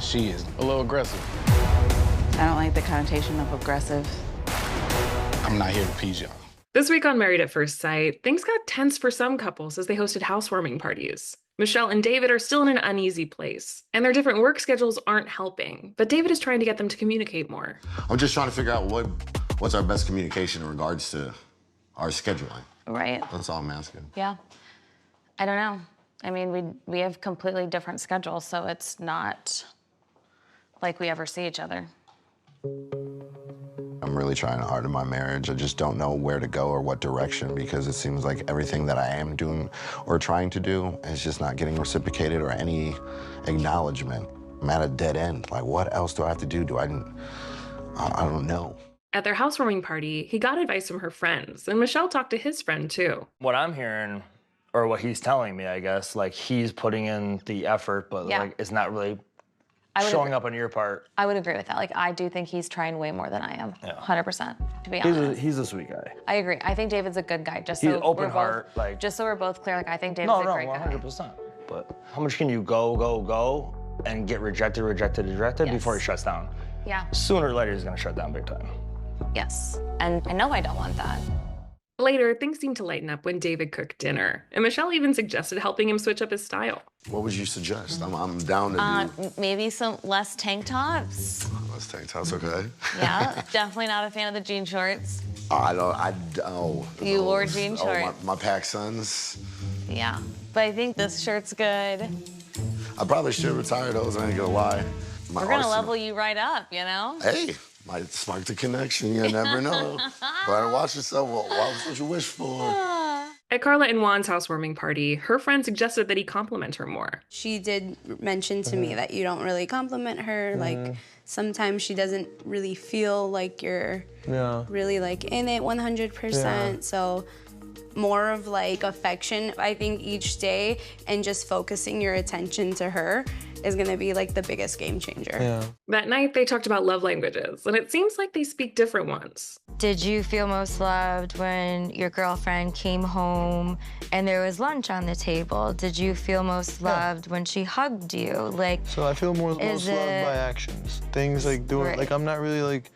She is a little aggressive. I don't like the connotation of aggressive. I'm not here to please y'all. This week on Married at First Sight, things got tense for some couples as they hosted housewarming parties. Michelle and David are still in an uneasy place, and their different work schedules aren't helping, but David is trying to get them to communicate more. I'm just trying to figure out what's our best communication in regards to our scheduling. Right. That's all I'm asking. Yeah. I don't know. I mean, we have completely different schedules, so it's not like we ever see each other. I'm really trying hard in my marriage. I just don't know where to go or what direction because it seems like everything that I am doing or trying to do is just not getting reciprocated or any acknowledgement. I'm at a dead end. Like, what else do I have to do? I don't know. At their housewarming party, he got advice from her friends, and Michelle talked to his friend too. What I'm hearing, or what he's telling me, I guess, like he's putting in the effort, but like it's not really showing up on your part. I would agree with that. Like, I do think he's trying way more than I am. Yeah. 100%, to be honest. He's a sweet guy. I agree. I think David's a good guy. He's open heart. Like, just so we're both clear, like, I think David's a great guy. 100%. But how much can you go, and get rejected before he shuts down? Yeah. Sooner or later, he's gonna shut down big time. Yes. And I know I don't want that. Later, things seemed to lighten up when David cooked dinner, and Michelle even suggested helping him switch up his style. What would you suggest? I'm down to do... Maybe some less tank tops. Less tank tops, okay. Yeah, definitely not a fan of the jean shorts. You wore jean shorts. My PacSuns. Yeah, but I think this shirt's good. I probably should retire those, I ain't gonna lie. We're gonna level you right up, you know? Hey. Might spark the connection, you never know. Better watch yourself. What you wish for? At Carla and Juan's housewarming party, her friend suggested that he compliment her more. She did mention to me that you don't really compliment her. Like, sometimes she doesn't really feel like you're really like in it 100%. Yeah. So more of like affection, I think, each day, and just focusing your attention to her is gonna be like the biggest game changer. Yeah. That night, they talked about love languages, and it seems like they speak different ones. Did you feel most loved when your girlfriend came home and there was lunch on the table? Did you feel most loved when she hugged you? Like, so I feel most loved by actions. Things like doing, like I'm not really like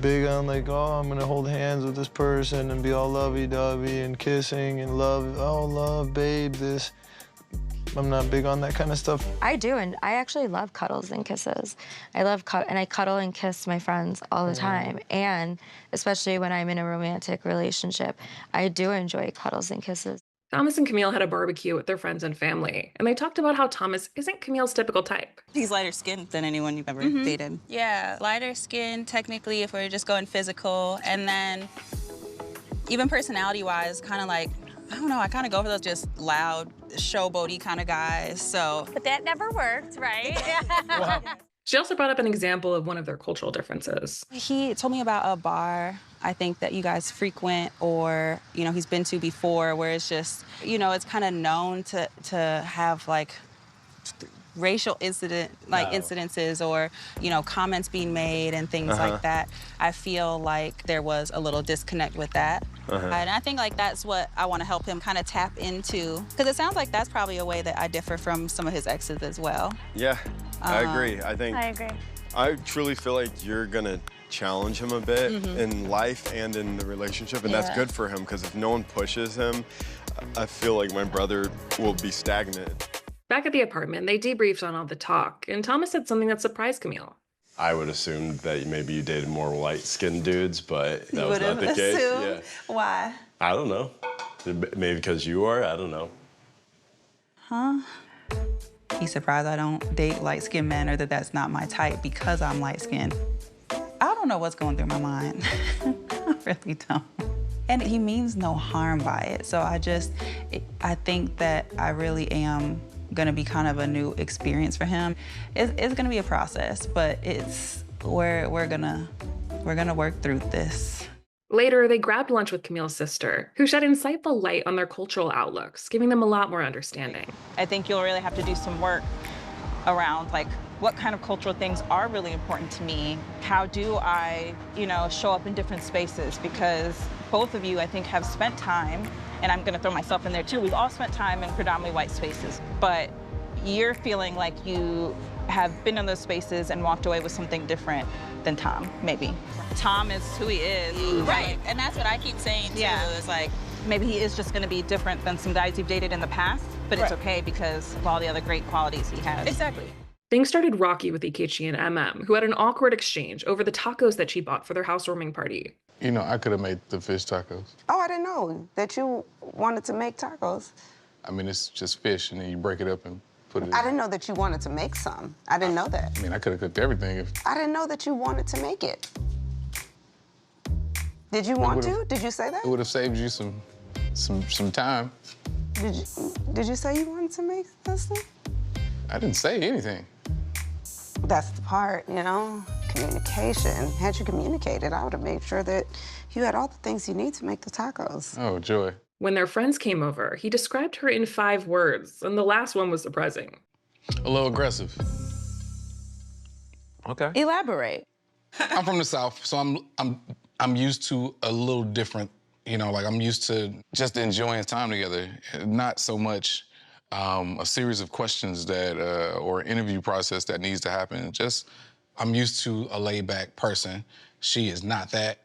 big on like, oh, I'm gonna hold hands with this person and be all lovey-dovey and kissing and love, oh, love, babe, this. I'm not big on that kind of stuff. I do, and I actually love cuddles and kisses. I love and I cuddle and kiss my friends all the time, and especially when I'm in a romantic relationship, I do enjoy cuddles and kisses. Thomas and Camille had a barbecue with their friends and family, and they talked about how Thomas isn't Camille's typical type. He's lighter skinned than anyone you've ever dated. Yeah, lighter skin, technically, if we're just going physical, and then even personality-wise, kind of like, I don't know, I kind of go for those just loud, showboaty kind of guys, so. But that never worked, right? She also brought up an example of one of their cultural differences. He told me about a bar, I think, that you guys frequent or, you know, he's been to before, where it's just, you know, it's kind of known to have, like, racial incidences or, you know, comments being made and things like that. I feel like there was a little disconnect with that. And I think, like, that's what I want to help him kind of tap into, because it sounds like that's probably a way that I differ from some of his exes as well. Yeah, I agree. I agree. I truly feel like you're gonna challenge him a bit in life and in the relationship, and that's good for him, because if no one pushes him, I feel like my brother will be stagnant. Back at the apartment, they debriefed on all the talk, and Thomas said something that surprised Camille. I would assume that maybe you dated more light-skinned dudes, but that was not the case. Yeah. Why? I don't know. Maybe because you are, I don't know. Huh? He's surprised I don't date light-skinned men, or that that's not my type because I'm light-skinned. I don't know what's going through my mind. I really don't. And he means no harm by it. So I think that I really am gonna be kind of a new experience for him. It's gonna be a process, but we're gonna work through this. Later, they grabbed lunch with Camille's sister, who shed insightful light on their cultural outlooks, giving them a lot more understanding. I think you'll really have to do some work around, like, what kind of cultural things are really important to me? How do I, you know, show up in different spaces? Because both of you, I think, have spent time, and I'm gonna throw myself in there too, we've all spent time in predominantly white spaces, but you're feeling like you have been in those spaces and walked away with something different than Tom, maybe. Tom is who he is. Right, and that's what I keep saying too. Yeah. It's like, maybe he is just gonna be different than some guys you've dated in the past, but it's okay because of all the other great qualities he has. exactly. Things started rocky with Ikechi and Emem, who had an awkward exchange over the tacos that she bought for their housewarming party. You know, I could have made the fish tacos. Oh, I didn't know that you wanted to make tacos. I mean, it's just fish, and then you break it up and put it in. I didn't know that you wanted to make some. I didn't know that. I mean, I could have cooked everything if... I didn't know that you wanted to make it. Did you want to? Did you say that? It would have saved you some time. Did you say you wanted to make this thing? I didn't say anything. That's the part, you know, communication. Had you communicated, I would have made sure that you had all the things you need to make the tacos. Oh, joy. When their friends came over, he described her in 5 words, and the last one was surprising. A little aggressive. Okay. Elaborate. I'm from the South, so I'm used to a little different, you know, like I'm used to just enjoying time together, not so much a series of questions that, or interview process that needs to happen. Just, I'm used to a laid-back person. She is not that.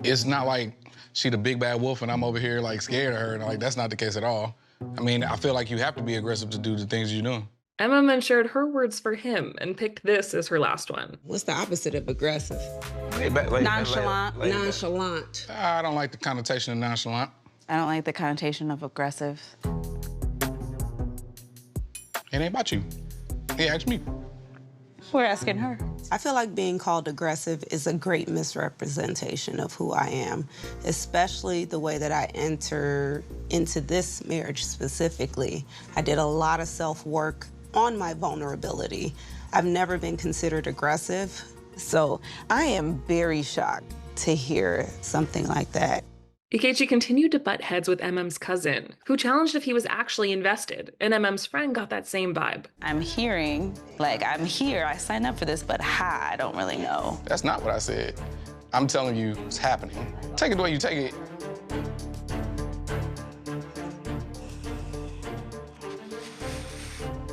It's not like she the big bad wolf and I'm over here like scared of her, and like that's not the case at all. I mean, I feel like you have to be aggressive to do the things you're doing. Emma then shared her words for him and picked this as her last one. What's the opposite of aggressive? Nonchalant. Nonchalant. I don't like the connotation of nonchalant. I don't like the connotation of aggressive. It ain't about you. Hey, ask me. We're asking her. I feel like being called aggressive is a great misrepresentation of who I am, especially the way that I enter into this marriage specifically. I did a lot of self-work on my vulnerability. I've never been considered aggressive, so I am very shocked to hear something like that. Ikechi continued to butt heads with Emem's cousin, who challenged if he was actually invested, and Emem's friend got that same vibe. I'm hearing, like, I'm here, I signed up for this, but how, I don't really know. That's not what I said. I'm telling you it's happening. Take it the way you take it.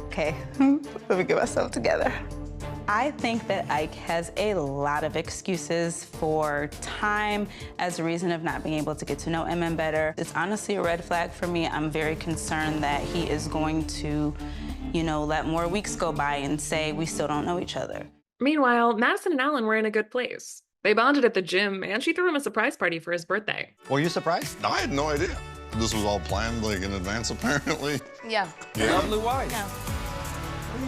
Okay, let me get myself together. I think that Ike has a lot of excuses for time as a reason of not being able to get to know Emem better. It's honestly a red flag for me. I'm very concerned that he is going to, you know, let more weeks go by and say we still don't know each other. Meanwhile, Madison and Alan were in a good place. They bonded at the gym, and she threw him a surprise party for his birthday. Were you surprised? I had no idea. This was all planned, like, in advance, apparently. Yeah. Lovely wife. Yeah.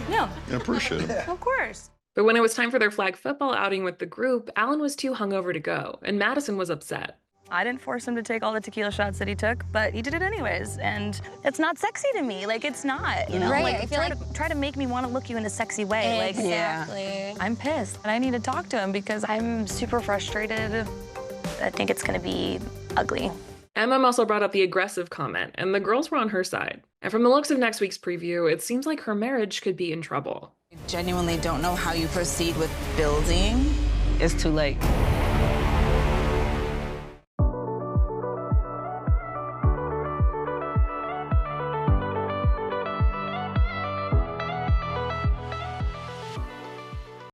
Yeah, appreciate it. Of course. But when it was time for their flag football outing with the group, Alan was too hungover to go, and Madison was upset. I didn't force him to take all the tequila shots that he took, but he did it anyways, and it's not sexy to me. Like, it's not, you know? Right, Like, try to make me want to look you in a sexy way. Exactly. Like, I'm pissed, and I need to talk to him because I'm super frustrated. I think it's gonna be ugly. Emem also brought up the aggressive comment, and the girls were on her side. And from the looks of next week's preview, it seems like her marriage could be in trouble. I genuinely don't know how you proceed with building. It's too late.